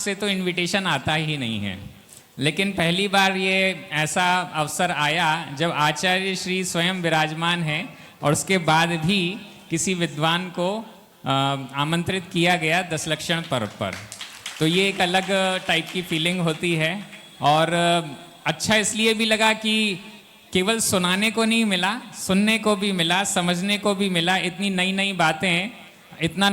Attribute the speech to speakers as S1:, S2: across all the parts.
S1: से तो इनविटेशन आता ही नहीं है, लेकिन पहली बार ये ऐसा अवसर आया जब आचार्य श्री स्वयं विराजमान हैं और उसके बाद भी किसी विद्वान को आमंत्रित किया गया दशलक्षण पर्व पर। तो ये एक अलग टाइप की फीलिंग होती है और अच्छा इसलिए भी लगा कि केवल सुनाने को नहीं मिला, सुनने को भी मिला, समझने को भी मिला। इतनी नई नई बातें, इतना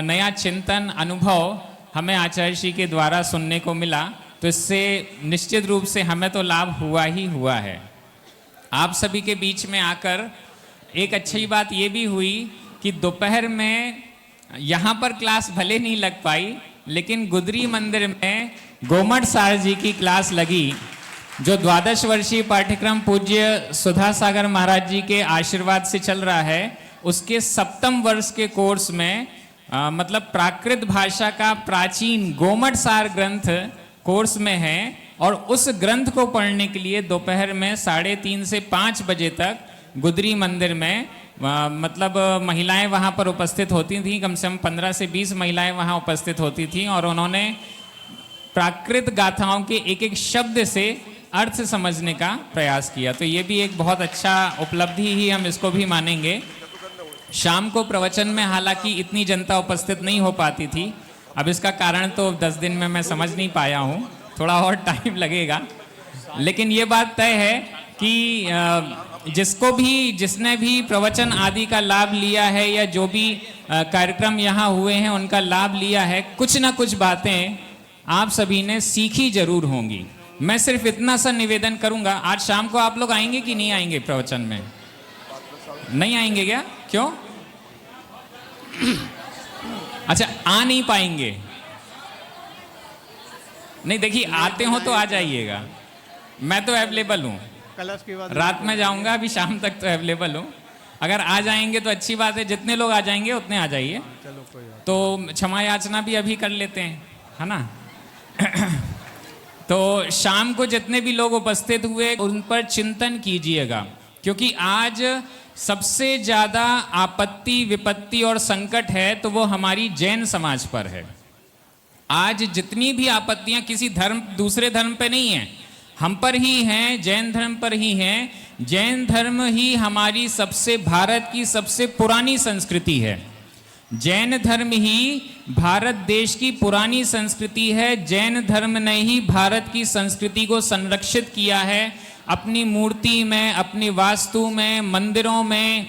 S1: नया चिंतन, अनुभव हमें आचार्य श्री के द्वारा सुनने को मिला। तो इससे निश्चित रूप से हमें तो लाभ हुआ ही हुआ है। आप सभी के बीच में आकर एक अच्छी बात ये भी हुई कि दोपहर में यहाँ पर क्लास भले नहीं लग पाई, लेकिन गुदरी मंदिर में गोमट सार जी की क्लास लगी, जो 12 वर्षीय पाठ्यक्रम पूज्य सुधा सागर महाराज जी के आशीर्वाद से चल रहा है। उसके 7वें वर्ष के कोर्स में मतलब प्राकृत भाषा का प्राचीन गोमट सार ग्रंथ कोर्स में है और उस ग्रंथ को पढ़ने के लिए दोपहर में 3:30 से 5 बजे तक गुदरी मंदिर में मतलब महिलाएं वहां पर उपस्थित होती थीं। कम से कम 15 से 20 महिलाएं वहां उपस्थित होती थीं और उन्होंने प्राकृत गाथाओं के एक एक शब्द से अर्थ समझने का प्रयास किया। तो ये भी एक बहुत अच्छा उपलब्धि ही हम इसको भी मानेंगे। शाम को प्रवचन में हालांकि इतनी जनता उपस्थित नहीं हो पाती थी। अब इसका कारण तो 10 दिन में मैं समझ नहीं पाया हूँ, थोड़ा और टाइम लगेगा। लेकिन ये बात तय है कि जिसने भी प्रवचन आदि का लाभ लिया है या जो भी कार्यक्रम यहाँ हुए हैं उनका लाभ लिया है, कुछ ना कुछ बातें आप सभी ने सीखी जरूर होंगी। मैं सिर्फ इतना सा निवेदन करूंगा, आज शाम को आप लोग आएंगे कि नहीं आएंगे प्रवचन में? नहीं आएंगे क्या? क्यों? अच्छा, आ नहीं पाएंगे? नहीं, देखिए आते हो तो आ जाइएगा, मैं तो अवेलेबल हूँ। रात में जाऊंगा, अभी शाम तक तो अवेलेबल हूँ। अगर आ जाएंगे तो अच्छी बात है, जितने लोग आ जाएंगे उतने आ जाइए। तो क्षमा याचना भी अभी कर लेते हैं, है ना? तो शाम को जितने भी लोग उपस्थित हुए उन पर चिंतन कीजिएगा, क्योंकि आज सबसे ज्यादा आपत्ति, विपत्ति और संकट है तो वो हमारी जैन समाज पर है। आज जितनी भी आपत्तियां किसी धर्म, दूसरे धर्म पे नहीं है, हम पर ही हैं, जैन धर्म पर ही हैं। जैन धर्म ही हमारी भारत की सबसे पुरानी संस्कृति है। जैन धर्म ही भारत देश की पुरानी संस्कृति है। जैन धर्म ने ही भारत की संस्कृति को संरक्षित किया है, अपनी मूर्ति में, अपनी वास्तु में, मंदिरों में,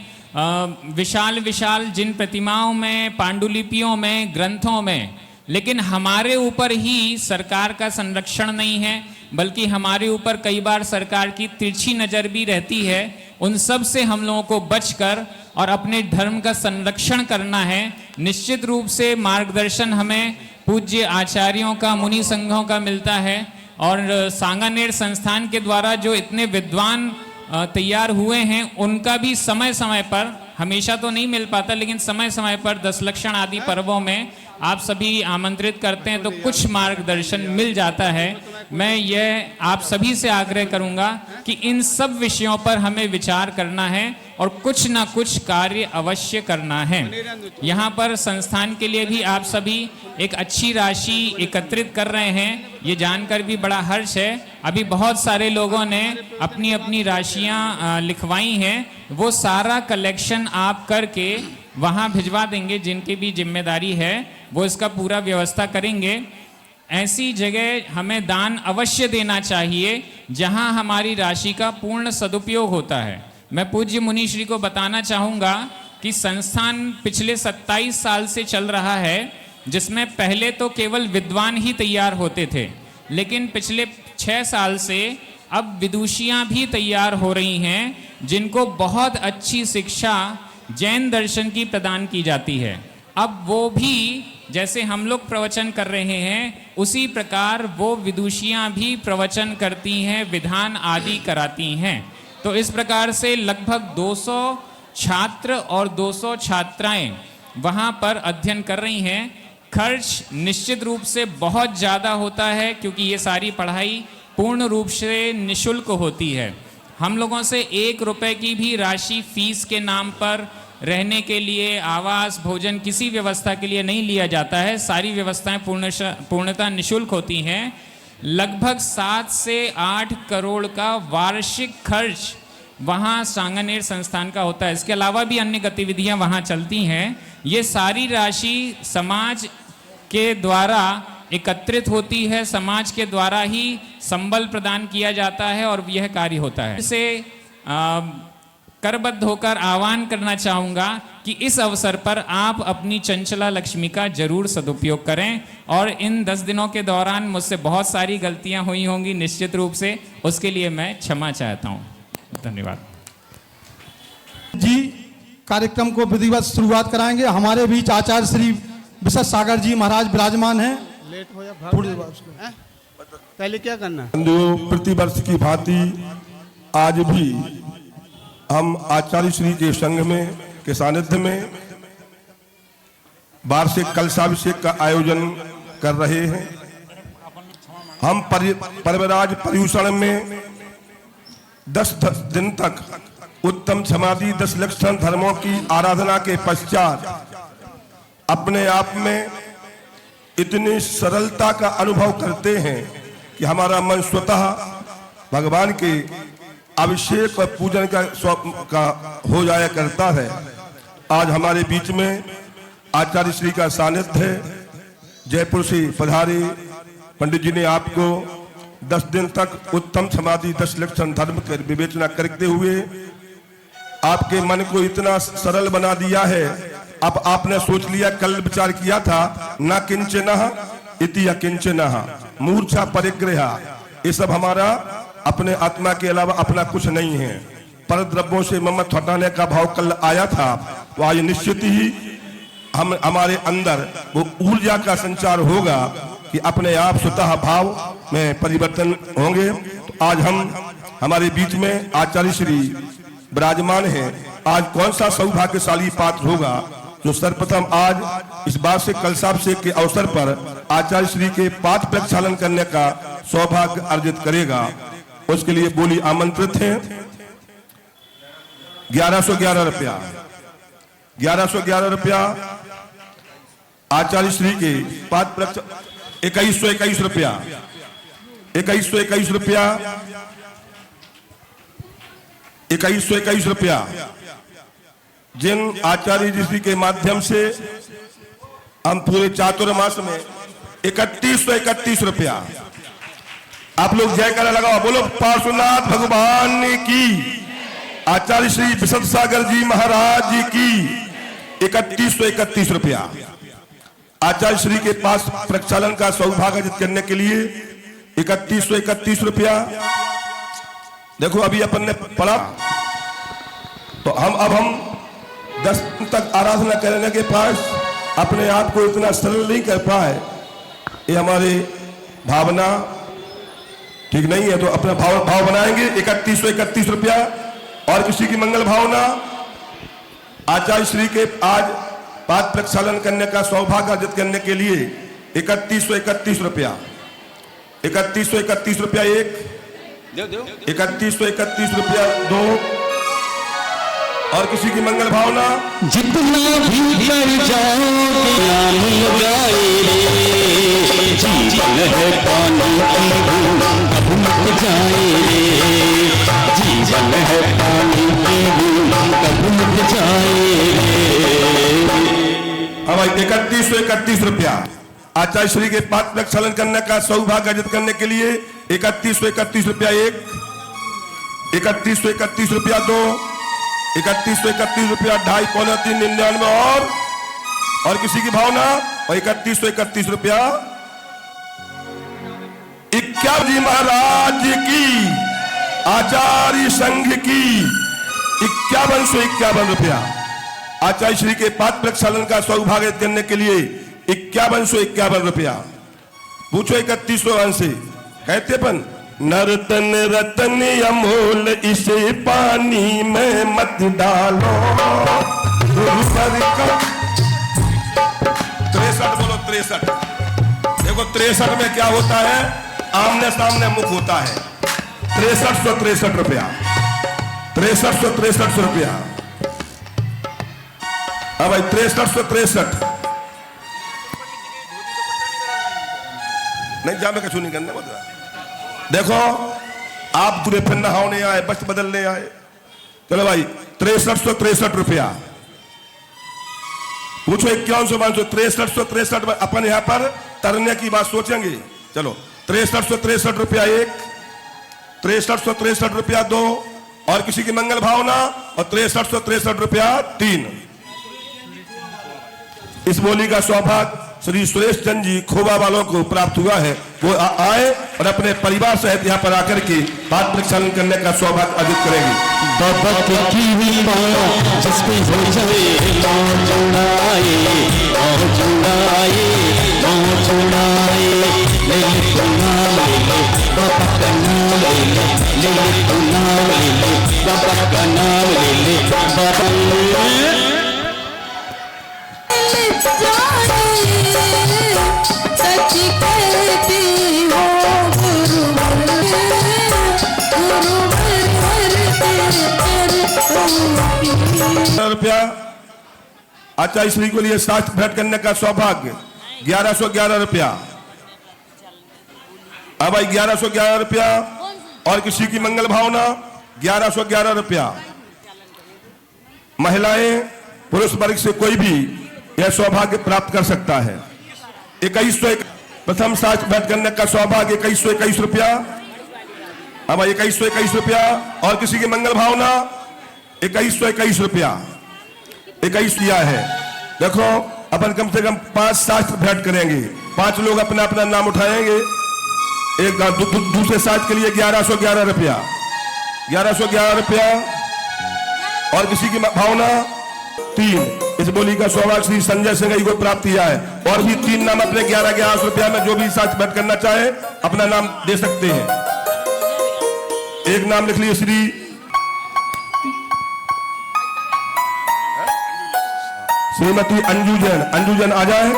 S1: विशाल विशाल जिन प्रतिमाओं में, पांडुलिपियों में, ग्रंथों में। लेकिन हमारे ऊपर ही सरकार का संरक्षण नहीं है, बल्कि हमारे ऊपर कई बार सरकार की तिरछी नज़र भी रहती है। उन सब से हम लोगों को बचकर और अपने धर्म का संरक्षण करना है। निश्चित रूप से मार्गदर्शन हमें पूज्य आचार्यों का, मुनि संघों का मिलता है और सांगानेर संस्थान के द्वारा जो इतने विद्वान तैयार हुए हैं उनका भी समय समय पर, हमेशा तो नहीं मिल पाता, लेकिन समय समय पर दशलक्षण आदि पर्वों में आप सभी आमंत्रित करते हैं तो कुछ मार्गदर्शन मिल जाता है। मैं यह आप सभी से आग्रह करूंगा कि इन सब विषयों पर हमें विचार करना है और कुछ ना कुछ कार्य अवश्य करना है। यहाँ पर संस्थान के लिए भी आप सभी एक अच्छी राशि एकत्रित कर रहे हैं, ये जानकर भी बड़ा हर्ष है। अभी बहुत सारे लोगों ने अपनी अपनी राशियाँ लिखवाई हैं, वो सारा कलेक्शन आप करके वहाँ भिजवा देंगे। जिनकी भी जिम्मेदारी है वो इसका पूरा व्यवस्था करेंगे। ऐसी जगह हमें दान अवश्य देना चाहिए जहां हमारी राशि का पूर्ण सदुपयोग होता है। मैं पूज्य मुनि श्री को बताना चाहूँगा कि संस्थान पिछले 27 साल से चल रहा है, जिसमें पहले तो केवल विद्वान ही तैयार होते थे, लेकिन पिछले 6 साल से अब विदुषियाँ भी तैयार हो रही हैं, जिनको बहुत अच्छी शिक्षा जैन दर्शन की प्रदान की जाती है। अब वो भी जैसे हम लोग प्रवचन कर रहे हैं, उसी प्रकार वो विदुषियाँ भी प्रवचन करती हैं, विधान आदि कराती हैं। तो इस प्रकार से लगभग 200 छात्र और 200 छात्राएं वहाँ पर अध्ययन कर रही हैं। खर्च निश्चित रूप से बहुत ज़्यादा होता है, क्योंकि ये सारी पढ़ाई पूर्ण रूप से निःशुल्क होती है। हम लोगों से 1 रुपए की भी राशि फीस के नाम पर रहने के लिए, आवास, भोजन, किसी व्यवस्था के लिए नहीं लिया जाता है। सारी व्यवस्थाएं पूर्णतः निःशुल्क होती हैं। लगभग 7 से 8 करोड़ का वार्षिक खर्च वहाँ सांगानेर संस्थान का होता है। इसके अलावा भी अन्य गतिविधियाँ वहाँ चलती हैं। ये सारी राशि समाज के द्वारा एकत्रित होती है, समाज के द्वारा ही संबल प्रदान किया जाता है और यह कार्य होता है। इसे करबद्ध होकर आह्वान करना चाहूँगा कि इस अवसर पर आप अपनी चंचला लक्ष्मी का जरूर सदुपयोग करें। और इन 10 दिनों के दौरान मुझसे बहुत सारी गलतियां हुई होंगी निश्चित रूप से, उसके लिए मैं क्षमा चाहता हूं। धन्यवाद
S2: जी। कार्यक्रम को विधिवत शुरुआत कराएंगे। हमारे बीच आचार्य श्री विशद सागर जी महाराज विराजमान हैं।
S3: लेट हो या थोड़ी देर बाद उसको पहले क्या करना?
S4: प्रतिवर्ष की भांति आज भी हम आचार्य श्री के संघ में के सानिध्य में वार्षिक कलशाभिषेक का आयोजन कर रहे हैं। हम पर्वराज पर्यूषण में 10 दिन तक उत्तम समाधि 10 लक्षण धर्मों की आराधना के पश्चात अपने आप में इतनी सरलता का अनुभव करते हैं कि हमारा मन स्वतः भगवान के अभिषेक और पूजन का हो जाया करता है। आज हमारे बीच में आचार्य श्री का सानिध्य है। जयपुर से पधारे पंडित जी ने आपको 10 दिन तक उत्तम समाधि 10 लक्षण धर्म की विवेचना करते हुए आपके मन को इतना सरल बना दिया है। अब आपने सोच लिया, कल विचार किया था, न किंचनः इति अकिंचनः मूर्छा परिग्रह, ये सब हमारा अपने आत्मा के अलावा अपना कुछ नहीं है। पर द्रव्यों से ममत्व हटाने का भाव कल आया था, तो आज निश्चित ही हमारे अंदर वो ऊर्जा का संचार होगा कि अपने आप स्वतः भाव में परिवर्तन होंगे। तो आज हमारे बीच में आचार्य श्री विराजमान हैं। आज कौन सा सौभाग्यशाली पात्र होगा जो सर्वप्रथम आज इस बात से कलशाभिषेक के अवसर पर आचार्य श्री के पाठ प्रक्षालन करने का सौभाग्य अर्जित करेगा। उसके लिए बोली आमंत्रित हैं 1111 रुपया। 1111 रुपया आचार्य श्री के पाठ प्रक्षालन 2121 रुपया। 2121 रुपया। 2121 रुपया जिन आचार्य जी के माध्यम से हम पूरे चातुर्मास में 3131 रुपया। आप लोग जयकारा लगाओ, बोलो पार्श्वनाथ भगवान की, आचार्य श्री विशद सागर जी महाराज जी की 3131 रुपया आचार्य श्री के पास प्रक्षालन का सौभाग्य अर्जित करने के लिए 3131 रुपया। देखो अभी अपन ने पढ़ा, तो हम 10 दिन तक आराधना करने के पास अपने आप को इतना सरल नहीं कर पाए। ये हमारी भावना ठीक नहीं है, तो अपना भाव बनाएंगे 3131 रुपया। और किसी की मंगल भावना आचार्य श्री के आज पाठ प्रक्षालन करने का सौभाग्य अर्जित करने के लिए 3131 रुपया। 3131 रुपया एक, 3131 रुपया दो। और किसी की मंगल भावना
S5: जितना भी कर जाओगे नाम लगाए रे, जीवन है पानी की बूंद कब मुक जाए रे, जीवन है पानी की बूंद कब मुक जाए रे।
S4: अब 3131 रुपया आचार्य श्री के पाठ प्रक्षालन करने का सौभाग्य अर्जित करने के लिए 3131 रुपया एक, 3131 रुपया दो, 3131 रुपया 2.5 पौने 3 99 और किसी की भावना और 3131 रुपया 51 जी महाराज की आचार्य संघ की 5151 रुपया आचार्य श्री के पाठ प्रक्षालन का सौभाग्य करने के लिए 5151 रुपया। पूछो 3100 से कहते पन नर्तन रतन अमोल इसे पानी में मत डालो। 63 बोलो 63। देखो 63 में क्या होता है, आमने सामने मुख होता है। 6363 रुपया, 6363 रुपया। हाँ भाई 6363 नहीं जामे कछु नहीं करना मतलब। देखो आप दूरे फिर नहाने आए, बस बदलने आए, चलो भाई 6363 रुपया। पूछो 5163 अपन यहाँ पर तरने की बात सोचेंगे। चलो 6363 रुपया एक, 6363 रुपया दो, और किसी की मंगल भावना, और 6363 रुपया तीन। इस बोली का सौभाग्य श्री सुरेश चंद जी खोबा वालों को प्राप्त हुआ है। वो आए और अपने परिवार सहित यहाँ पर आकर के पाठ प्रक्षालन करने का सौभाग्य अर्जित करेंगे।
S5: बाबा की हुई माँ जिसपे हो जाए माँ जुड़ाए, माँ जुड़ाए, माँ जुड़ाए, ले ले तू नाम ले ले, बाबा का नाम ले ले, ले ले तू नाम ले ले, बाबा का नाम ले ले, बाबा
S6: सच कहती हो
S4: रुपया। अच्छा श्री के लिए शास्त्र भेंट करने का सौभाग्य 1111 रुपया। अब भाई 1111 रुपया, और किसी की मंगल भावना 1111 रुपया। महिलाएं पुरुष वर्ग से कोई भी यह सौभाग्य प्राप्त कर सकता है। 2121 प्रथम शास्त्र भेंट करने का सौभाग्य 2121 रुपया। अब 2121 रुपया, और किसी की मंगल भावना 2121 रुपया। 21 किया है। देखो अपन कम से कम 5 शास्त्र भेंट करेंगे, 5 लोग अपना अपना नाम उठाएंगे। एक दूसरे शास्त्र के लिए 1111 रुपया, 1111 रुपया, और किसी की भावना 3। इस बोली का सौभाग्य श्री संजय सिंह को प्राप्त किया है। और भी 3 नाम अपने 1111 रुपया में जो भी शास्त्र भेंट करना चाहे अपना नाम दे सकते हैं। एक नाम लिख लीजिए श्री श्रीमती अंजू जैन। अंजू जैन आ जाए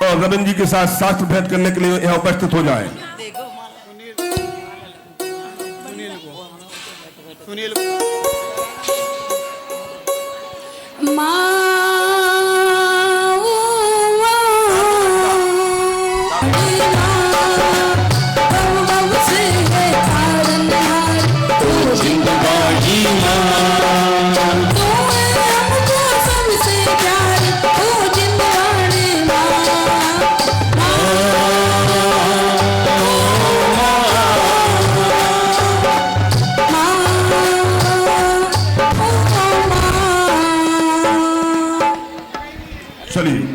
S4: और रविंद्र जी के साथ शास्त्र भेंट करने के लिए यहाँ उपस्थित हो जाए।
S3: सुनील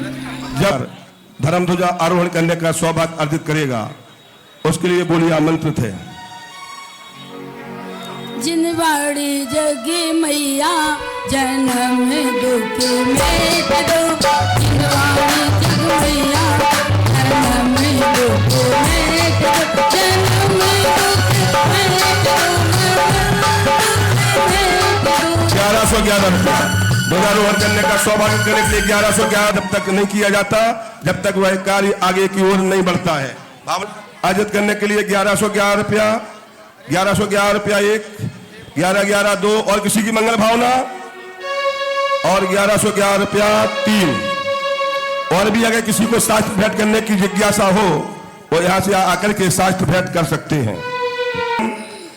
S4: जब धर्म ध्वजा आरोहण करने का सौभाग्य अर्जित करेगा उसके लिए बोली आमंत्रित है।
S6: जिनवाड़ी जगी मैया जन्म दुख में दो, जिनवाड़ी जग मैया जन्म दुख में दो, जन्म दुख में दो।
S4: 1111 रुपया ध्वजारोहण करने का सौभाग्य करने के लिए 1111 जब तक नहीं किया जाता, जब तक वह कार्य आगे की ओर नहीं बढ़ता है। अर्जित करने के लिए 1111 रुपया, 1111 रुपया एक, 1111 दो, और किसी की मंगल भावना, और 1111 रुपया 3। और भी अगर किसी को शास्त्र भेंट करने की जिज्ञासा हो वो यहाँ से आकर के शास्त्र भेंट कर सकते हैं।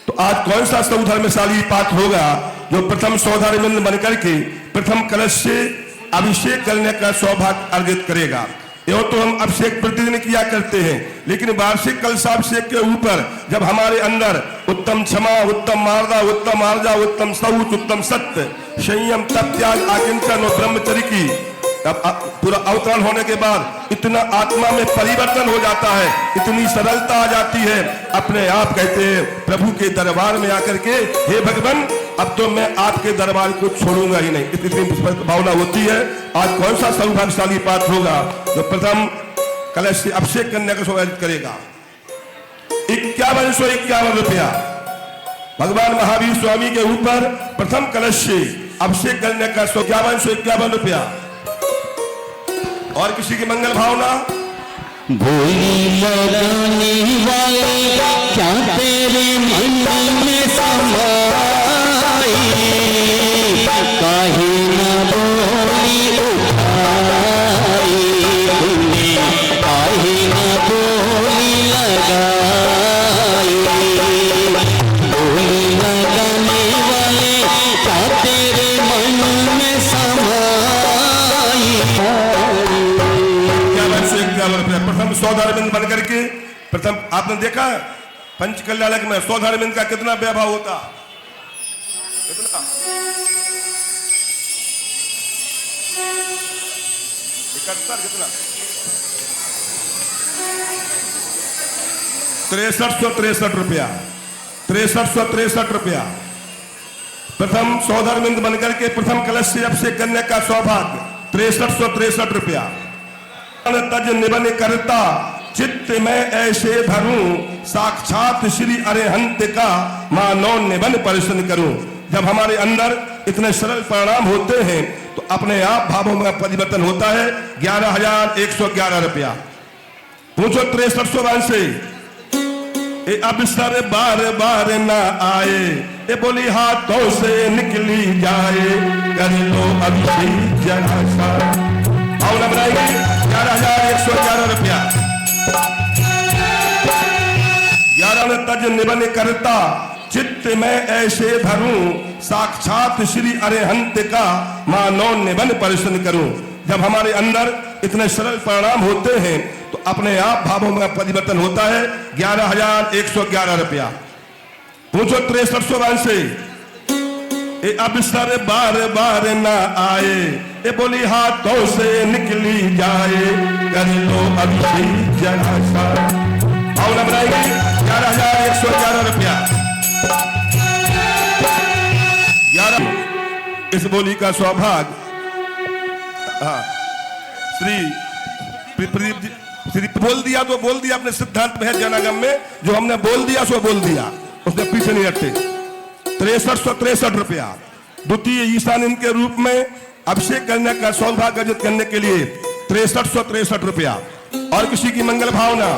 S4: तो आज कौन सा सौधर्मशाली पात्र होगा जो प्रथम सौधार्मिंद बनकर के प्रथम कलश से अभिषेक करने का सौभाग्य अर्जित करेगा। यह तो हम अभिषेक प्रतिदिन किया करते हैं, लेकिन वार्षिक कलशाभिषेक के ऊपर जब हमारे अंदर उत्तम क्षमा, उत्तम मार्दा, उत्तम आर्जा, उत्तम शौच, उत्तम सत्य, संयम, तप, त्याग, आकिंचन और ब्रह्मचर्य की पूरा अवतरण होने के बाद इतना आत्मा में परिवर्तन हो जाता है, इतनी सरलता आ जाती है, अपने आप कहते हैं प्रभु के दरबार में आकर के हे भगवान अब तो मैं आपके दरबार को छोड़ूंगा ही नहीं, इतनी भावना होती है। आज कौन सा सौभाग्यशाली पात्र होगा जो प्रथम कलश से अभिषेक करने का सौभाग्य करेगा। 5151 रुपया भगवान महावीर स्वामी के ऊपर प्रथम कलश से अभिषेक करने का 5151 रुपया। और किसी की मंगल भावना,
S5: बोली लगाने वाले क्या तेरे मन में समाई, काहे न बोल
S4: 11 रुपया। प्रथम सौधारबिंद बन करके प्रथम आपने देखा पंच कल्याणक में सौधारबिंद का कितना वैभव होता, कितना 71 कितना 6363 रुपया, 6363 रुपया। प्रथम सौधारबिंद बनकर के प्रथम कलश से अभिषेक करने का सौभाग्य 6363 रुपया। तज निबन करता चित्त में ऐसे धरूं, साक्षात श्री अरिहंत का मानो निबन परिशन करूं। जब हमारे अंदर इतने सरल परिणाम होते हैं तो अपने आप भावों में परिवर्तन होता है। 11,111 रुपया। पूछो 63 से ए अवसर बार बार ना आए, ए बोली हाथों से निकली जाए, कर लो अभी जरा सा। आओ ना बनाएंगे 11,111 रुपया। 11 में तज निबन करता चित्त में ऐसे धरूं, साक्षात श्री अरिहंत का मानो निबन परिशन करूं। जब हमारे अंदर इतने सरल परिणाम होते हैं तो अपने आप भावों में परिवर्तन होता है। 11,111 रुपया। पूछो 63 से ए अवसर बार बार ना आए, ए बोली हाथों से निकली जाए, कर लो अभी जरा सा। आओ ना बनाएंगे 11,111 रुपया। 11 इस बोली का सौभाग्य हाँ श्री प्रदीप जी श्री बोल दिया तो बोल दिया अपने सिद्धांत भेद जनागम में, जो हमने बोल दिया सो बोल दिया, उसने पीछे नहीं रखते। 6363 रुपया। द्वितीय ईशान के रूप में अभिषेक करने का सौभाग्य अर्जित करने के लिए 6363 रुपया। और किसी की मंगल भावना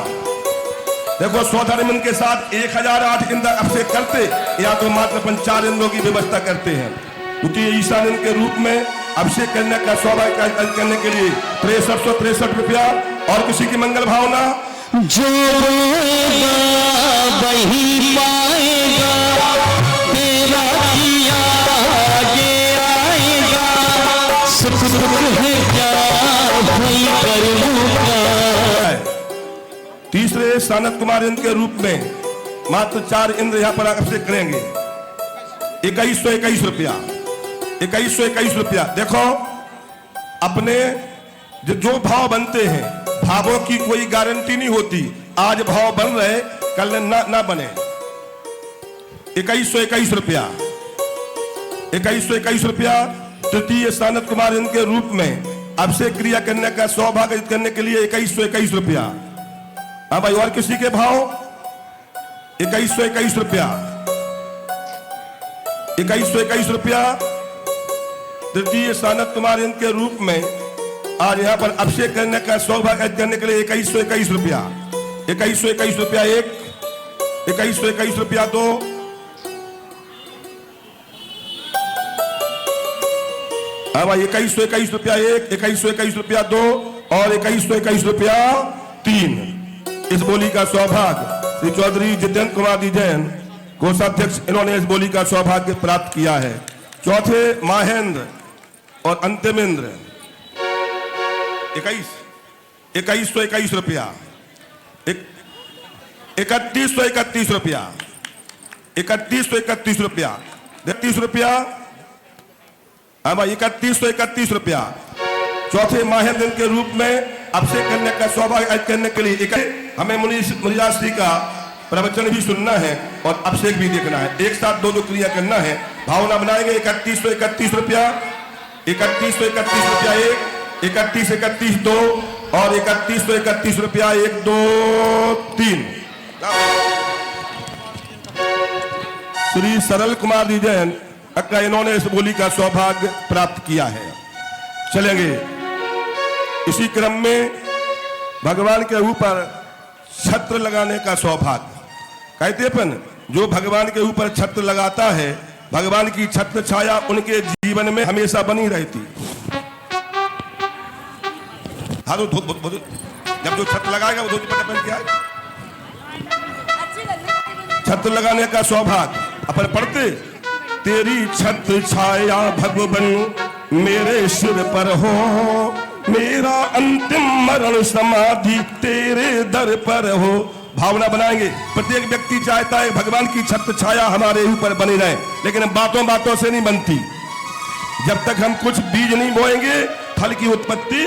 S4: देखो सौधारबिंद के साथ 1008 इंद्र अभिषेक करते या तो मात्र 4 इंद्रों की व्यवस्था करते हैं। द्वितीय ईशान के रूप में अभिषेक करने का सौभाग्य अर्जित करने के लिए 6363 रुपया। और किसी की मंगल भावना
S5: जो रोएगा वही पाएगा, तेरा किया आगे आएगा, सुख है क्या भाई करूं का।
S4: तीसरे सानत कुमार इंद्र के रूप में मात्र 4 इंद्र यहाँ पर अभिषेक करेंगे। 2121 रुपया। 2121 रुपया। देखो अपने जो भाव बनते हैं, भावों की कोई गारंटी नहीं होती। आज भाव बन रहे कल ना बने। 2121 रुपया। 2121 रुपया। तृतीय सानत कुमार इनके रूप में अभिषेक क्रिया करने का सौभाग्य करने के लिए 2121 रुपया। हाँ भाई और किसी के भाव 2121 रुपया। 2121 रुपया। तृतीय सानत कुमार इनके रूप में आज यहाँ पर अभिषेक करने का सौभाग्य करने के लिए 2121 रुपया। 2121 रुपया 1, 2121 रुपया 2, हाँ भाई 2121 रुपया 1, 2121 रुपया 2 और 2121 रुपया 3। इस बोली का सौभाग्य श्री चौधरी जितेंद्र कुमार जी जैन कोषाध्यक्ष, इन्होंने इस बोली का सौभाग्य प्राप्त किया है। चौथे महेंद्र और अंतिम इंद्र 2121 रुपया। 3131 रुपया। 3131 रुपया। 30 रुपया। हाँ भाई 3131 रुपया। चौथे महेंद्र के रूप में अभिषेक करने का सौभाग्य करने के लिए हमें मुनिराज श्री का प्रवचन भी सुनना है और अभिषेक भी देखना है। एक साथ दो क्रिया करना है। भावना बनाएंगे 3131 रुपया। 3131 रुपया 1, 3131 2 और 3131 रुपया 1 2 3। श्री सरल कुमार जी जैन अक्का, इन्होंने इस बोली का सौभाग्य प्राप्त किया है। चलेंगे इसी क्रम में भगवान के ऊपर छत्र लगाने का सौभाग्य। कहते अपन जो भगवान के ऊपर छत्र लगाता है, भगवान की छत्र छाया उनके जीवन में हमेशा बनी रहती। हाँ जब जो छत्र लगाएगा वो धोती पट्टा पहन के आएगा। छत्र लगाने का सौभाग्य अपन पढ़ते, तेरी छत्र छाया भगवन मेरे सिर पर हो, मेरा अंतिम मरण समाधि तेरे दर पर हो। भावना बनाएंगे। प्रत्येक व्यक्ति चाहता है भगवान की छत्र छाया हमारे ऊपर बनी रहे, लेकिन बातों बातों से नहीं बनती। जब तक हम कुछ बीज नहीं बोएंगे फल की उत्पत्ति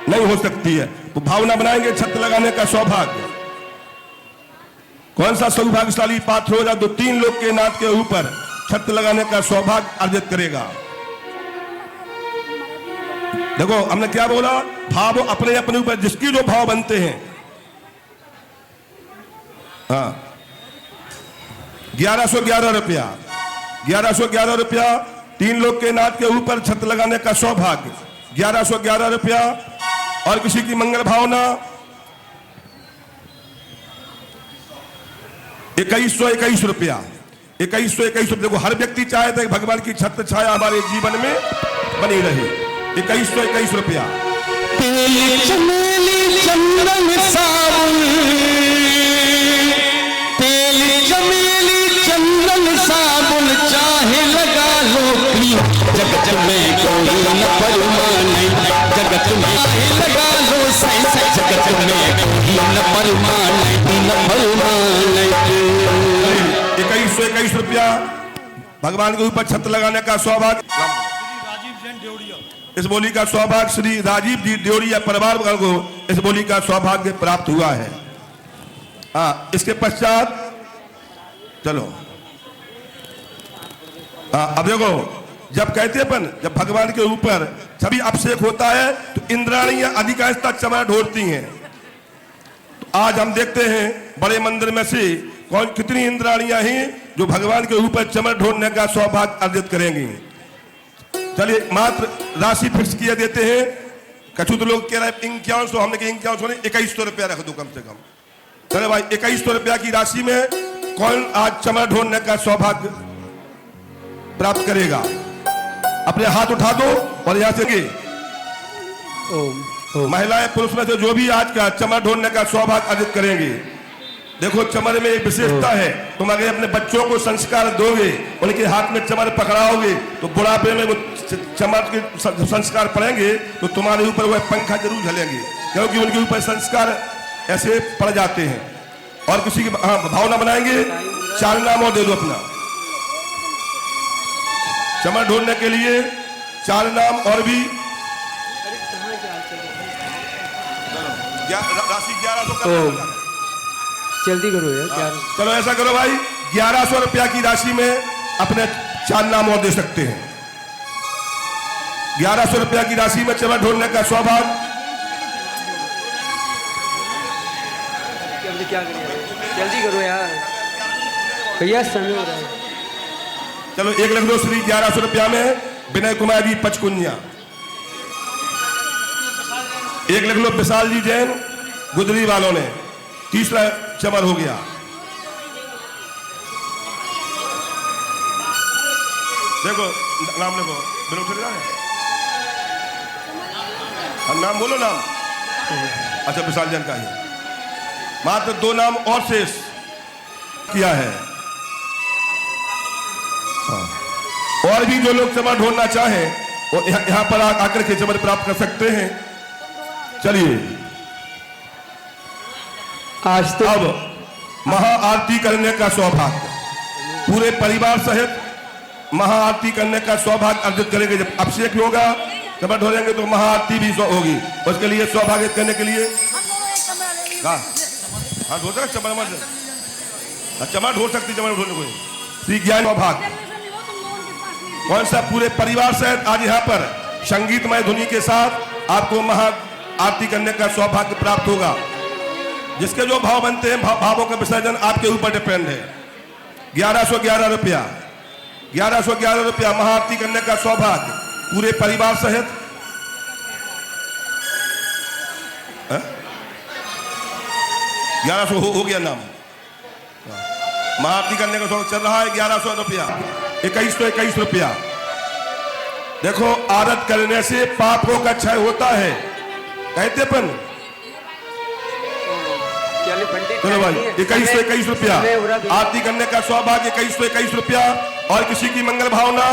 S4: नहीं हो सकती है। तो भावना बनाएंगे छत्र लगाने का सौभाग्य। कौन सा सौभाग्यशाली पात्र होगा जो 3 लोग के नाथ के ऊपर छत्र लगाने का सौभाग्य अर्जित करेगा। देखो हमने क्या बोला, भाव अपने अपने ऊपर जिसकी जो भाव बनते हैं। हाँ 1111 रुपया, 1111 रुपया 3 लोग के नाथ के ऊपर छत्र लगाने का सौभाग्य, 1111 रुपया। और किसी की मंगल भावना 2121 रुपया, 2121 रुपया। देखो हर व्यक्ति चाहता है भगवान की छत्र छाया हमारे जीवन में बनी रहे। 2121 रुपया।
S5: तेल चमेली चंदन साबुन, तेल चमेली चंदन साबुन चाहे लगा लो क्रीम, जगत में कोई न परमाने, जगत में लगा लो साइंस, जगत में कोई न परमाने, न परमाने।
S4: 2121 रुपया भगवान के ऊपर छत्र लगाने का सौभाग्य। इस बोली का सौभाग्य श्री राजीव जी देवड़िया परिवार को इस बोली का सौभाग्य प्राप्त हुआ है। हाँ इसके पश्चात चलो। हाँ अब देखो जब कहते अपन जब भगवान के ऊपर छवि अभिषेक होता है तो इंद्राणियां अधिकांशतः चमड़ा ढोरती हैं। तो आज हम देखते हैं बड़े मंदिर में से कौन कितनी इंद्राणियां हैं जो भगवान के ऊपर चमड़ा ढोरने का सौभाग्य अर्जित करेंगी। चलिए मात्र राशि फिक्स किया देते हैं। कछु तो लोग कह रहे हैं 5100, हमने कहा 5100 नहीं 2100 रुपया रख दो कम से कम। चले भाई 2100 रुपया की राशि में कौन आज चमड़ा ढोरने का सौभाग्य प्राप्त करेगा। अपने हाथ उठा दो और यहां से महिलाएं पुरुष में से जो भी आज का चमड़ा ढोरने का सौभाग्य अर्जित करेंगे। देखो चमर में एक विशेषता है, तुम अगर अपने बच्चों को संस्कार दोगे, उनके हाथ में चमर पकड़ाओगे तो बुढ़ापे में वो चमर के संस्कार पड़ेंगे तो तुम्हारे ऊपर वह पंखा जरूर झलेंगे, क्योंकि उनके ऊपर संस्कार ऐसे पड़ जाते हैं। और किसी की भावना बनाएंगे 4 नाम और दे दो अपना चमर ढूंढने के लिए 4 नाम और भी। राशि 1100 कर
S7: जल्दी करो यार।
S4: चलो ऐसा करो भाई 1100 रुपया की राशि में अपने 4 नाम और दे सकते हैं। 1100 रुपया की राशि में चमड़ा ढोलने का सौभाग्य।
S7: क्या करें, जल्दी करो यार भैया समय हो रहा है।
S4: चलो 1 लाख दो श्री 1100 रुपया में विनय कुमार जी पचकुनिया। 1 लाख लो विशाल जी जैन गुजरी वालों ने। तीसरा चमर हो गया। देखो नाम लिखो नाम बोलो नाम। अच्छा विशाल जैन का ही मात्र 2 नाम और शेष किया है। हाँ। और भी जो लोग चमर ढूंढना चाहें वो यहां पर आकर के चमर प्राप्त कर सकते हैं। चलिए
S7: आज तो
S4: अब महाआरती करने का सौभाग्य पूरे परिवार सहित महाआरती करने का सौभाग्य अर्जित करेंगे। जब अभिषेक होगा चमर ढोलेंगे तो महाआरती भी होगी। उसके लिए सौभाग्य करने के लिए हाँ ढो सकते चमर ढो सकती चमर ढोलने को श्री ज्ञान सौभाग्य। कौन सा पूरे परिवार सहित आज यहाँ पर संगीतमय ध्वनि के साथ आपको महाआरती करने का सौभाग्य प्राप्त होगा। जिसके जो भाव बनते हैं भावों का विसर्जन आपके ऊपर डिपेंड है। 1111 रुपया 1111 रुपया महाआरती करने का सौभाग्य पूरे परिवार सहित। 1100 हो गया नाम। महाआरती करने का सौभाग्य चल रहा है 1100 रुपया। 2121 रुपया। देखो आरत करने से पापों का क्षय होता है कहते अपन। चलो भाई 2121 रुपया आरती करने का सौभाग्य 2121 रुपया। और किसी की मंगल भावना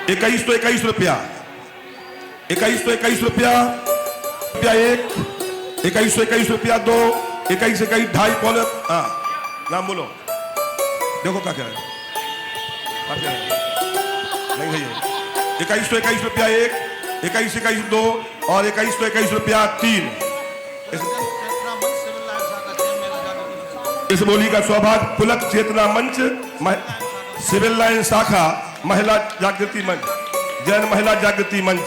S4: 2121 रुपया। 2121 रुपया, रुपया 1, 2121 रुपया 2, 21 2.5 पौने। हाँ नाम बोलो, देखो क्या कह रहे हैं, नहीं भैया। 2121 रुपया 1, 2121 2 और 2121 रुपया 3। इस बोली का सौभाग्य पुलक चेतना मंच, सिविल लाइन शाखा, महिला जागृति मंच, जैन महिला जागृति मंच।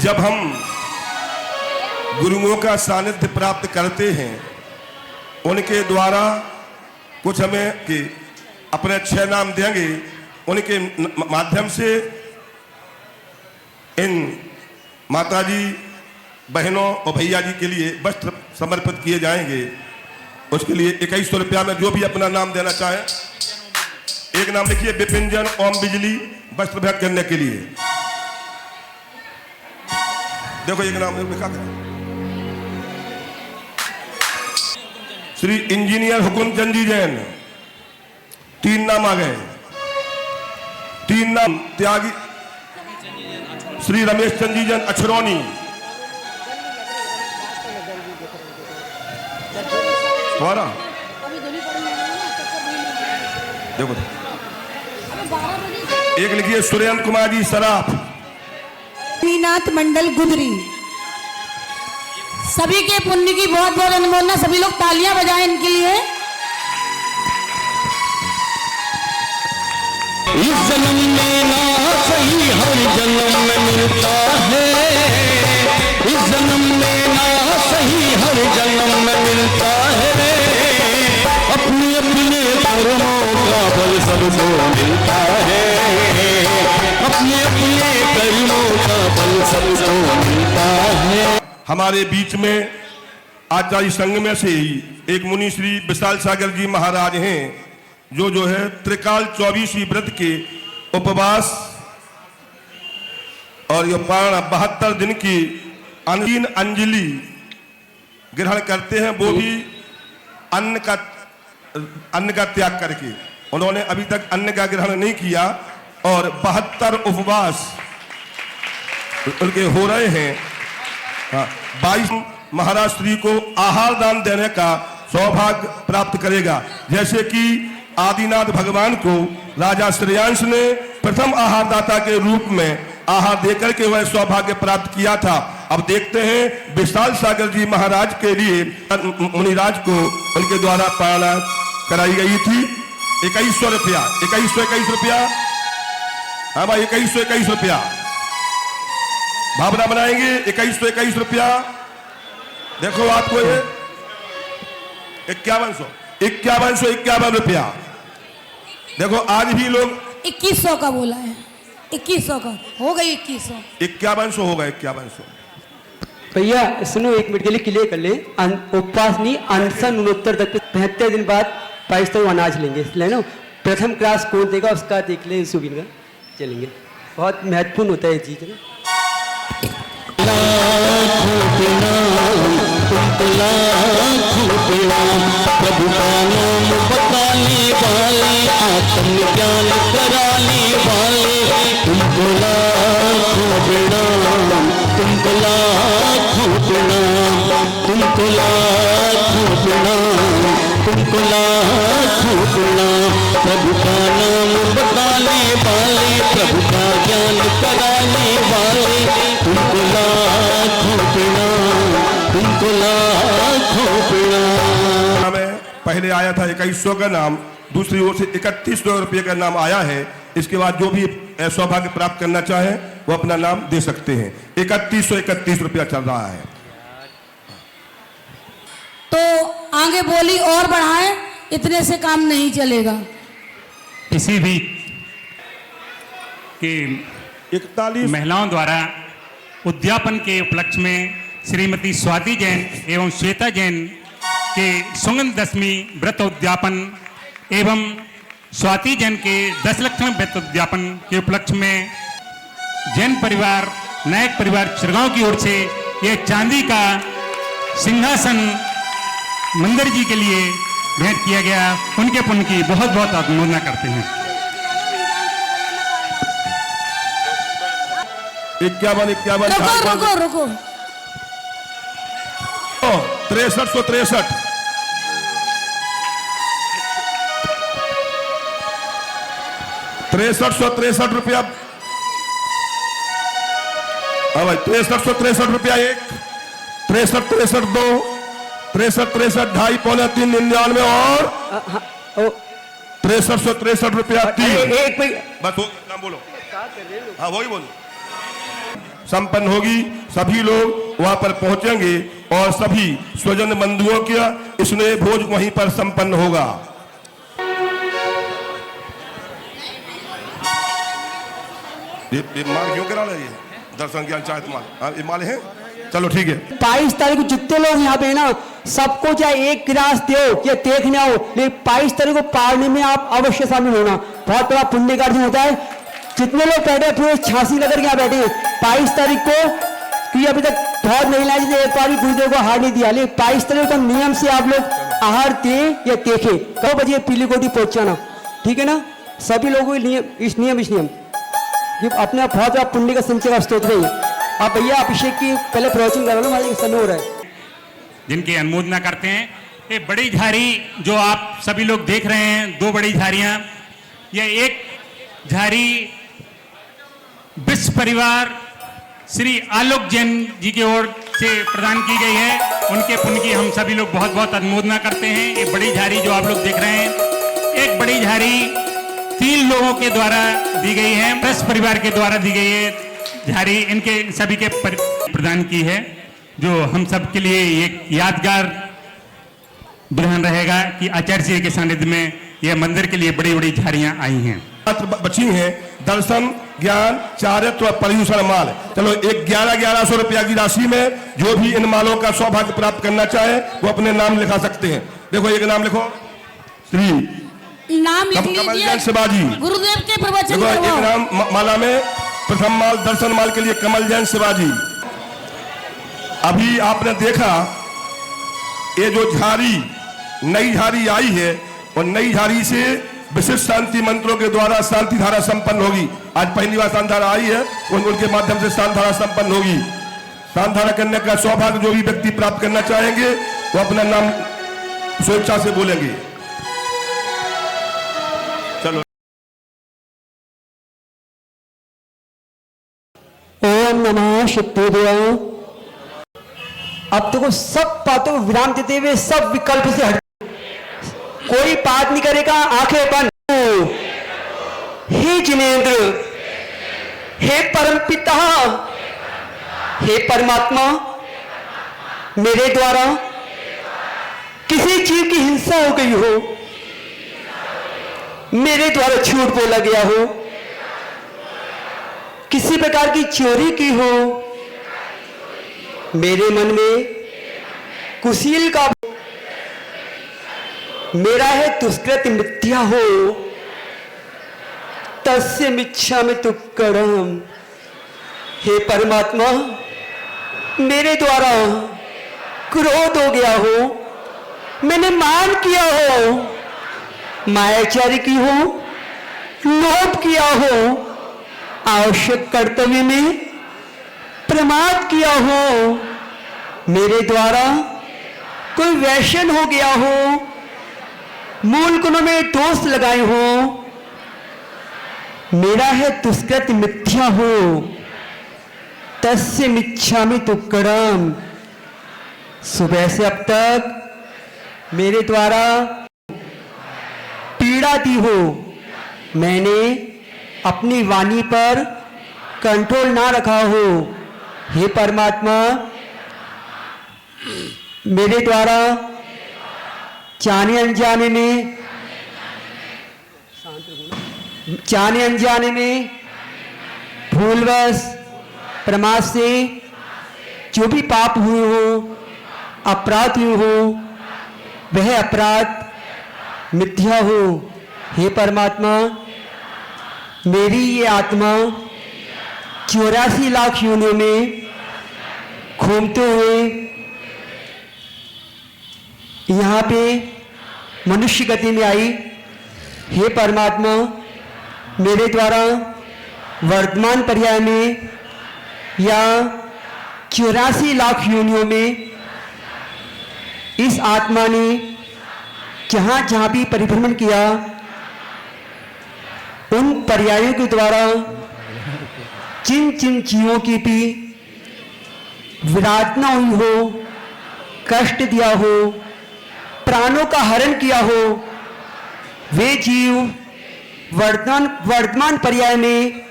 S4: जब हम गुरुओं का सानिध्य प्राप्त करते हैं, उनके द्वारा कुछ हमें कि अपने 6 नाम देंगे, उनके माध्यम से इन माताजी, बहनों और भैया जी के लिए वस्त्र समर्पित किए जाएंगे। उसके लिए 2100 रुपया में जो भी अपना नाम देना चाहे, एक नाम लिखिए विपिंजन ओम बिजली, वस्त्र भेंट करने के लिए। देखो एक नाम लिखा था, श्री इंजीनियर हुकुमचंद जी जैन, 3 नाम आ गए। 3 नाम त्यागी श्री रमेश चंद जी जैन अछरौनी, तुम्हारा देखो। एक लिखिए सुरेंद्र कुमार जी सराफ,
S6: श्रीनाथ मंडल गुदरी। सभी के पुण्य की बहुत बहुत अनुमोदना, सभी लोग तालियां बजाएं इनके लिए।
S5: इस जन्म में ना सही हर जन्म में मिलता है, इस जन्म में ना सही हर जन्म में मिलता है, अपने अपने कर्मों का फल सबको मिलता है, अपने अपने कर्मों का फल सबको मिलता है।
S4: हमारे बीच में आचार्य संघ में से ही एक मुनि श्री विशाल सागर जी महाराज हैं, जो है त्रिकाल 24वीं व्रत के उपवास और ये पारण 72 दिन की अनहीन अंजलि ग्रहण करते हैं, वो भी अन्न का त्याग करके। उन्होंने अभी तक अन्न का ग्रहण नहीं किया और 72 उपवास उनके हो रहे हैं। 22 महाराज श्री को आहार दान देने का सौभाग्य प्राप्त करेगा। जैसे कि आदिनाथ भगवान को राजा श्रेयांश ने प्रथम आहार दाता के रूप में आहार देकर के वह सौभाग्य प्राप्त किया था। अब देखते हैं विशाल सागर जी महाराज के लिए मुनिराज को उनके द्वारा पारणा कराई गई थी। 2100 रुपया, 2121 रुपया, हाँ भाई 2121 रुपया भावना बनाएंगे। 2121 रुपया, देखो आपको ये 5151 रुपया। देखो आज भी लोग
S6: 2100 का बोला है, 2100 का हो गई, 2100
S4: 5100 होगा। 5100
S7: भैया सुनो, 1 मिनट के लिए क्लियर कर ले। उपवास नहीं, अनशन उत्तर तक 75 दिन बाद 22 तक अनाज लेंगे, ले लो। प्रथम क्लास कौन देगा उसका देख ले, सुविधा चलेंगे। बहुत महत्वपूर्ण होता है ये चीज ना।
S5: प्रभु का नाम बताने वाले, आत्म ज्ञान कराने वाले, तुमको लाखों प्रणाम, तुमको लाखों प्रणाम, तुमको लाखों प्रणाम, तुमको लाखों प्रणाम। प्रभु का नाम बताने वाले, प्रभु का ज्ञान कराने वाले, तुमको लाखों प्रणाम, तुमको लाखों प्रणाम।
S4: में पहले आया था 2100 का नाम, दूसरी ओर से 3100 रुपये का नाम आया है। इसके बाद जो भी सौभाग्य प्राप्त करना चाहे वो अपना नाम दे सकते हैं। 3131 रुपया चल रहा है।
S6: तो आगे बोली और बढ़ाएं, इतने से काम नहीं चलेगा।
S8: किसी भी कि
S4: 41
S8: महिलाओं द्वारा उद्यापन के उपलक्ष्य में श्रीमती स्वाति जैन एवं श्वेता जैन के सुगंध दशमी व्रत उद्यापन एवं स्वाति जैन के 10 लक्षण व्रत उद्यापन के उपलक्ष्य में जैन परिवार नायक परिवार चिरगांव की ओर से ये चांदी का सिंहासन मंदिर जी के लिए भेंट किया गया। उनके पुण्य की बहुत बहुत अनुमोदना करते हैं।
S4: 51 51
S6: रुको रुको रुको
S4: 6363 6363 रुपया। हाँ भाई 6363 रुपया एक, 6363 दो, 6363 ढाई पौने 3 99 और 6363 रुपया 3।
S7: एक
S4: बस हो नाम बोलो। हाँ वही बोलो। संपन्न होगी, सभी लोग वहां पर पहुंचेंगे और सभी स्वजन बंधुओं का स्नेह भोज वहीं पर संपन्न होगा। ये माल क्यों करा रही है? दर्शन ज्ञान चाहत माल। हाँ ये माल है, चलो ठीक है।
S7: 22 तारीख को जितने लोग यहाँ पे है ना, सबको चाहे एक गिलास दो या देखने आओ, लेकिन 22 तारीख को पारने में आप अवश्य शामिल होना। बहुत बड़ा पुण्य कार्य होता है। जितने लोग बैठे पूरे छासी लेकर के यहाँ बैठे हैं 22 तारीख को, क्योंकि अभी तक बहुत महिलाएं जिसे एक बार गुरुदेव को आहार नहीं दिया, लेकिन 22 तारीख को नियम से आप लोग आहार दें या देखें। कब बजे पीली कोटी पहुंचाना, ठीक है ना? सभी लोगों को इस नियम ये अपने आप बहुत बड़ा पुण्य का संचय का स्रोत है। आप भैया अभिषेक की पहले प्रवचन करो ना, हमारे समय हो रहा है।
S8: जिनकी अनुमोदना करते हैं ये बड़ी झारी जो आप सभी लोग देख रहे हैं, 2 बड़ी झारियां, यह एक झारी विश्व परिवार श्री आलोक जैन जी की ओर से प्रदान की गई है। उनके पुण्य की हम सभी लोग बहुत बहुत अनुमोदना करते हैं। ये बड़ी झारी जो आप लोग देख रहे हैं, एक बड़ी झारी 3 लोगों के द्वारा दी गई है, विश्व परिवार के द्वारा दी गई है झारी, इनके सभी के प्रदान की है, जो हम सब के लिए एक यादगार दुल्हन रहेगा कि आचार्य जी के सानिध्य में यह मंदिर के लिए बड़ी बड़ी झारियां आई हैं।
S4: बची हैं दर्शन ज्ञान चारित्र और पर्यूषण माल। चलो एक 1100 रुपया की राशि में जो भी इन मालों का सौभाग्य प्राप्त करना चाहे वो अपने नाम लिखा सकते हैं। देखो एक नाम लिखो, श्री
S6: नाम लिख
S4: कमल
S6: लीजिए,
S4: जैन शिवाजी।
S6: गुरुदेव के प्रवचन
S4: देखो एक
S6: करवाओ।
S4: नाम माला में प्रथम माल दर्शन माल के लिए कमल जैन शिवाजी। अभी आपने देखा ये जो झारी नई झारी आई है और नई झारी से विशिष्ट शांति मंत्रों के द्वारा शांति धारा संपन्न होगी। आज पहली बार शांति धारा आई है, उनके माध्यम से शांति धारा संपन्न होगी। शांति धारा करने का सौभाग्य जो भी व्यक्ति प्राप्त करना चाहेंगे वो अपना नाम स्वेच्छा से बोलेंगे। चलो
S7: ओम नमः शिवाय। अब तो सब बातों को विराम देते हुए सब विकल्प से हट, कोई बात नहीं करेगा, आंखें बंद। हे जिनेंद्र, हे परम पिता, हे परमात्मा, मेरे द्वारा किसी जीव की हिंसा हो गई हो, मेरे द्वारा झूठ बोला गया हो, किसी प्रकार की चोरी की हो, मेरे मन में कुशील का मेरा है दुष्कृत मिथ्या हो, तस्य मिच्छामि दुक्कडम। हे परमात्मा, मेरे द्वारा क्रोध हो गया हो, मैंने मान किया हो, मायाचारी की हो, लोभ किया हो, आवश्यक कर्तव्य में प्रमाद किया हो, मेरे द्वारा कोई वैशन हो गया हो, मूल गुणों में दोष लगाए हो, मेरा है दुष्कृत मिथ्या हो, तस्य मिच्छामि दुक्कडम। सुबह से अब तक मेरे द्वारा पीड़ा दी हो, मैंने अपनी वाणी पर कंट्रोल ना रखा हो, हे परमात्मा, मेरे द्वारा जाने अनजाने में भूलवश प्रमाद से जो भी पाप हुए हो, अपराध हुए हो, वह अपराध मिथ्या हो। हे परमात्मा, मेरी ये आत्मा 84 लाख योनियों में घूमते हुए यहाँ पे मनुष्य गति में आई। हे परमात्मा, मेरे द्वारा वर्तमान पर्याय में या 84 लाख योनियों में इस आत्मा ने जहां जहां भी परिभ्रमण किया, उन पर्यायों के द्वारा जिन जिन जीवों की भी विराधना हुई हो, कष्ट दिया हो, प्राणों का हरण किया हो, वे जीव वर्तमान पर्याय में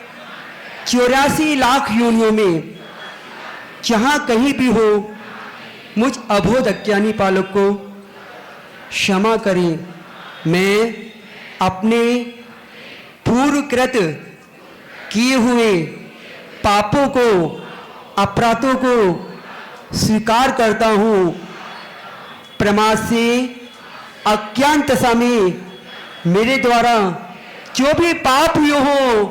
S7: 84 लाख योनियों में जहां कहीं भी हो, मुझ अबोध अज्ञानी पालक को क्षमा करें। मैं अपने पूर्वकृत किए हुए पापों को, अपराधों को स्वीकार करता हूं। प्रमाद से, अज्ञानता में मेरे द्वारा जो भी पाप हुए हो,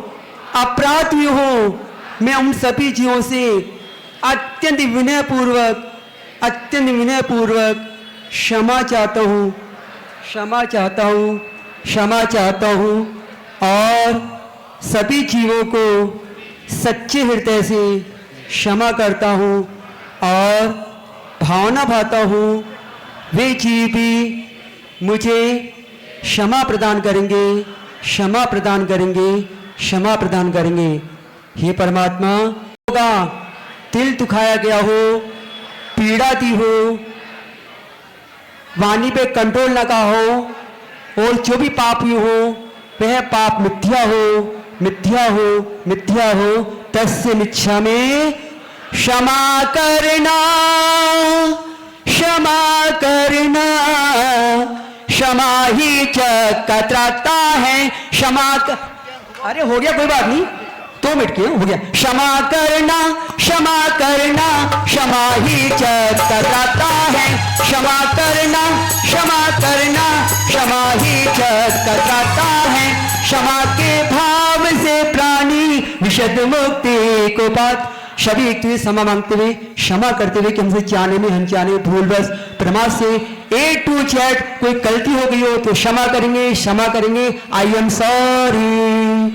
S7: अपराध हुए हो, मैं उन सभी जीवों से अत्यंत विनयपूर्वक क्षमा चाहता हूँ, क्षमा चाहता हूँ, क्षमा चाहता हूँ और सभी जीवों को सच्चे हृदय से क्षमा करता हूँ और भावना भाता हूँ वे जीव भी मुझे क्षमा प्रदान करेंगे, क्षमा प्रदान करेंगे, क्षमा प्रदान करेंगे। हे परमात्मा, होगा दिल दुखाया गया हो, पीड़ा दी हो, वाणी पे कंट्रोल न का हो और जो भी पाप हुए हो वह पाप मिथ्या हो, मिथ्या हो, मिथ्या हो। तस्य मिच्छा में क्षमा करना, क्षमा करना, क्षमा ही कतराता है, अरे हो गया, कोई बात नहीं, 2 मिनट की हो गया। क्षमा करना, क्षमा करना, क्षमा ही कतराता है, क्षमा करना, क्षमा करना, क्षमा ही कतराता है। क्षमा के भाव से प्राणी विशद मुक्ति को पात। सभी एक दूसरे क्षमा मांगते हुए, क्षमा करते हुए कि हमसे जाने में, अनजाने में, भूलवश, प्रमाद से A to Z कोई गलती हो गई हो तो क्षमा करेंगे, क्षमा करेंगे। I am sorry.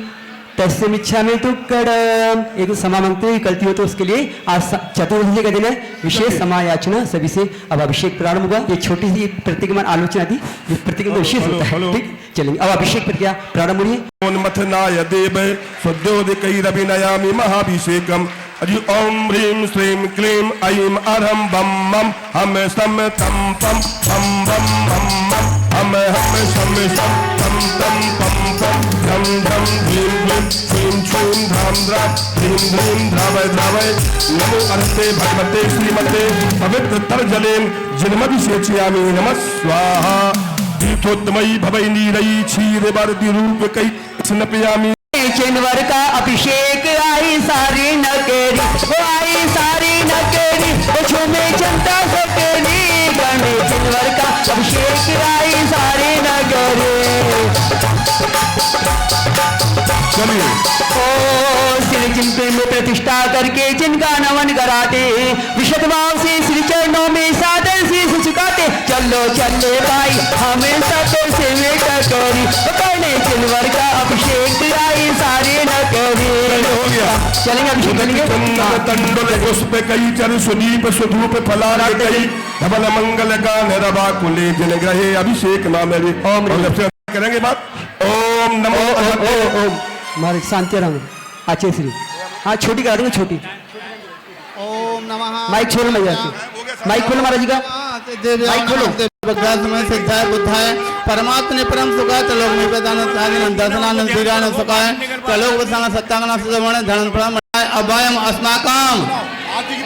S7: तस्य मिच्छा में दुक्कड़म। एक क्षमा मांगते हुए गलती हो तो उसके लिए आज चतुर्दशी का दिन है, विशेष क्षमा याचना सभी से। अब अभिषेक प्रारंभ होगा। ये छोटी सी प्रतिक्रमण आलोचना थी, ये प्रतिक्रमण विशेष होता है, ठीक। चलेंगे अब अभिषेक प्रक्रिया प्रारंभ हो रही है।
S4: उन्मथनाय देव सद्योदिकैरभिनयामि महाभिषेकम्। अजि ओम ह्रीं श्रीं क्लीं ऐं अरहं बम मम हम सम तम पम बम बम बम मम हम सम सम तम तम पम पम धम धम ह्रीं क्लीं श्रीं छूं धाम द्रा ह्रीं ह्रीं द्रावय द्रावय। नमो अर्थे भगवते श्रीमते पवित्र तर्जलेन जन्मभिषेचयामि नमः स्वाहा। तीर्थोत्तमयी भवै नीरयी क्षीर वर्धि रूपकै स्नपयामि।
S7: चिन्वर का अभिषेक आई सारी नकेरी, वो आई सारी नकेरी, वो झूमे जनता सकेरी। गणे चिन्वर का अभिषेक आई सारी नकेरी। ओ श्री जिनके में प्रतिष्ठा करके जिनका नमन कराते, विशद भाव से श्री चरणों में सादर से झुकाते। चलो चले भाई हमें सब से करी, गणे चिन्वर का अभिषेक आई सारी नकेरी।
S4: हो गया,
S7: चलेंगे अभिषेक करेंगे।
S4: तंडुल पुष्प कई चर सुदीप सुधूप फलार कई धवल मंगल गान रवा कुले जन ग्रहे अभिषेक नाम करेंगे बात। ओम नमो
S7: ओम महाराज शांति राम आचे श्री। हाँ छोटी करा देंगे, छोटी
S3: ओम नमः।
S7: माइक खोलो भैया, माइक खोलो महाराज जी का माइक खोलो।
S3: सिद्धाय बुद्धाय परमात्मा ने परम सुखाय त्रिलोक में प्रदान दर्शनानंद श्रीरानंद सुखाय त्रिलोक वसाना सत्यागना सुजमण धन प्रम अभयम अस्माकम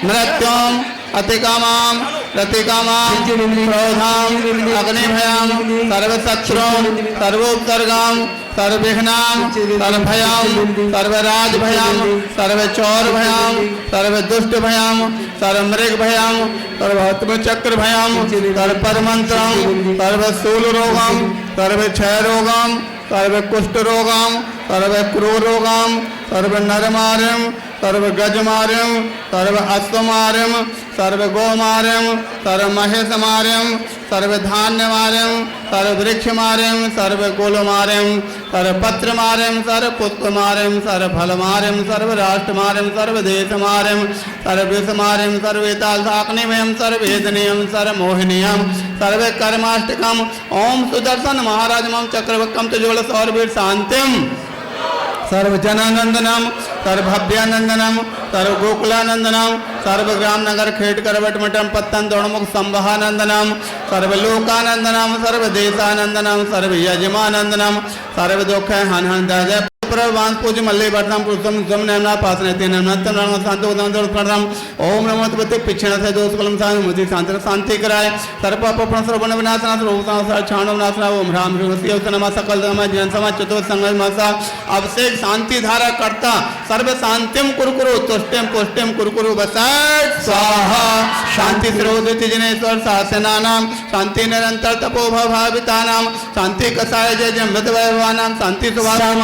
S3: मृत्युम अतिकामाम प्रतिकामाम क्रोधाम अग्निभयाम सर्वशत्रुम सर्वोपसर्गाम सर्वविघ्नाम सर्वभयाम सर्वराजभयाम सर्वचौरभयाम सर्वदुष्टभयाम सर्वमृगभयाम सर्वहत्मचक्रभयाम सर्वपरमंत्रम सर्वशूलरोगम सर्वक्षयरोगम सर्वकुष्ठरोगम सर्वक्रूरोगम सर्वनरमार्यम सर्वगजमार्यम सर्व अश्वमार्यम सर्वगोमार्यम सर्वमहेशमार्यम सर्व धान्य मार्यम सर्व वृक्ष मार्यम सर्व कुल मार्यम सर्व पत्र मार्यम सर्व पुष्प मार्यम सर्व फल मार्यम सर्व राष्ट्र मार्यम सर्व देश मार्यम सर्व विष मार्यम सर्व साकनिमयम सर्व वेदनियम सर्व मोहिनियम सर्व कर्माष्टकम ओम सुदर्शन महाराजमम चक्रवक्कम तुजोल सौरवीर शांतिम सर्व जनानंदनम सर्व भव्यानंदनम सर्व गोकुलानंदनम सर्व ग्राम नगर खेट करवट मठम पत्तन दोड़मुख संवहानंदनम सर्व लोकानंदनम सर्व देशानंदनम सर्व यजमानंदनम सर्व दुख हन हन जय प्रवांस पूज्य मल्ले वर्तम पुरुषम सम नैना पासने तेन नमस्तम नमः शांतो उदम दोष प्रणाम ओम नमो तपते पिछड़ा से दोष कलम सान मुझे शांति शांति कराए सर्व पाप प्रण सर्वण विनाशना सर्वता सर छाणो विनाशना ओम राम श्री उस नमः सकल धर्म जन समाज चतुर्थ संगम मासा अभिषेक शांति धारा करता सर्व शांतिम कुरकुरु तुष्टिम पुष्टिम कुरकुरु बसाट स्वाहा शांति श्रोदित जिनेश्वर शासनानाम शांति निरंतर तपोभव भावितानाम शांति कसाय जय जय मृत वैभवानाम शांति सुभाषाम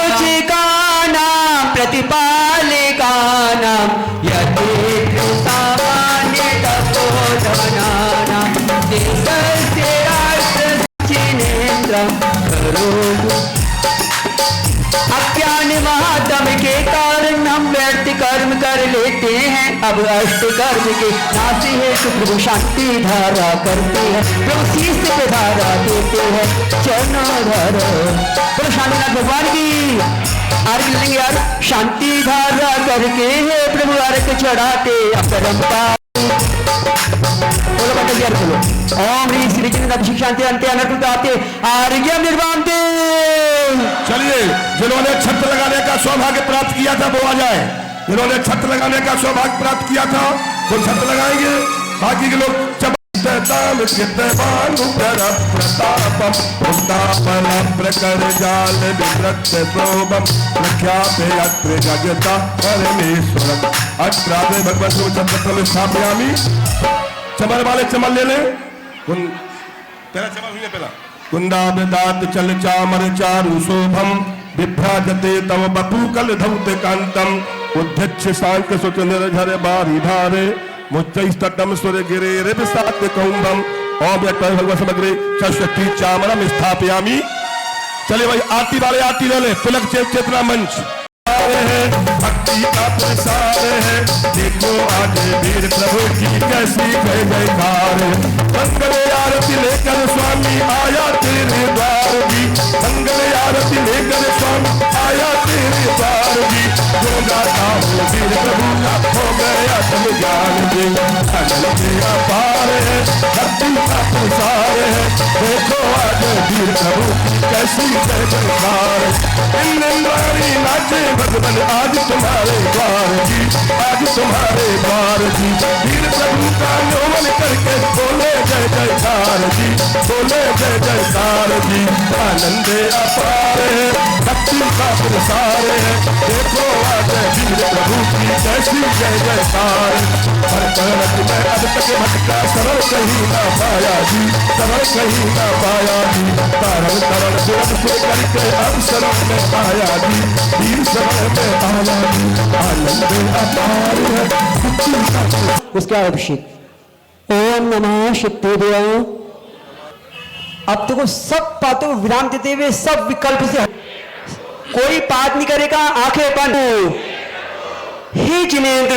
S7: पूजिकानां प्रतिपालिकानां यथेष्ट सामान्य तपोधनानां देशस्य राष्ट्रचिनेन्द्रं करोतु अज्ञान महात्म के कारण हम व्यर्थ कर्म कर लेते हैं। अब अष्ट कर्म के नासी हेतु प्रभु शांति धारा करते हैं, प्रभु शीश पे धारा देते हैं चरणों धारा। बोलो शांतिनाथ भगवान की आरती लेंगे यार। शांति धारा करके है प्रभु अर्घ चढ़ाते अपरंपार। बोलो बंद यार बोलो ओम ह्री श्री कृष्ण शांति अंते अनर्थ आते आर्यम निर्वाणते।
S4: चलिए जिन्होंने छत्र लगाने का सौभाग्य प्राप्त किया था वो आ जाए। जिन्होंने छत्र लगाने का सौभाग्य प्राप्त किया था वो छत्र लगाएंगे। बाकी के लोग चमर वाले चमर ले ले। पहला चमर हुई पहला कुंदा विदात चल चामर चारु शोभम विभ्राजते तव बपू कल धौत कांतम उद्धक्ष सांक सुच निर्झर बारी धारे मुच्चैस्तटम सुर गिरे रिविसात कौंभम ओम यत्पर भगवत समग्रे सरस्वती चामरम स्थापयामि। चलिए भाई आरती वाले आरती ले ले। पुलक चेतना मंच भक्ति का प्रसार है। देखो आज वीर प्रभु की कैसी जय जयकार। मंगल आरती लेकर स्वामी आया तेरे द्वार भी। मंगल आरती लेकर स्वामी आया तेरे द्वार भी। जो गाता हो वीर प्रभु का हो गया तुम ज्ञान दे। अनंत अपार है भक्ति का प्रसार है। देखो आज वीर प्रभु की कैसी जय जयकार। इंद्राणी नाचे भगवान आज तुम्हारे द्वार जी। आज तुम्हारे द्वार जी। वीर प्रभु का नमन करके बोले जय जयकार जी। बोले जय जयकार जी। आनंद अपार है भक्ति का प्रसार है। देखो आज वीर प्रभु की कैसी जय जयकार। हर पर्वत में अब तक भटका सरल कहीं ना पाया जी। सरल कहीं ना पाया जी। तारण तरण सुरत सुर करके अब सरल में पाया जी। वीर सरल में पाया जी। आनंद अपार है।
S7: उसका अभिषेक ओम नमः शिवाय। अब तो सब बातों को विराम देते हुए सब विकल्प से कोई बात नहीं करेगा। आंखें बंद। हे जिनेंद्र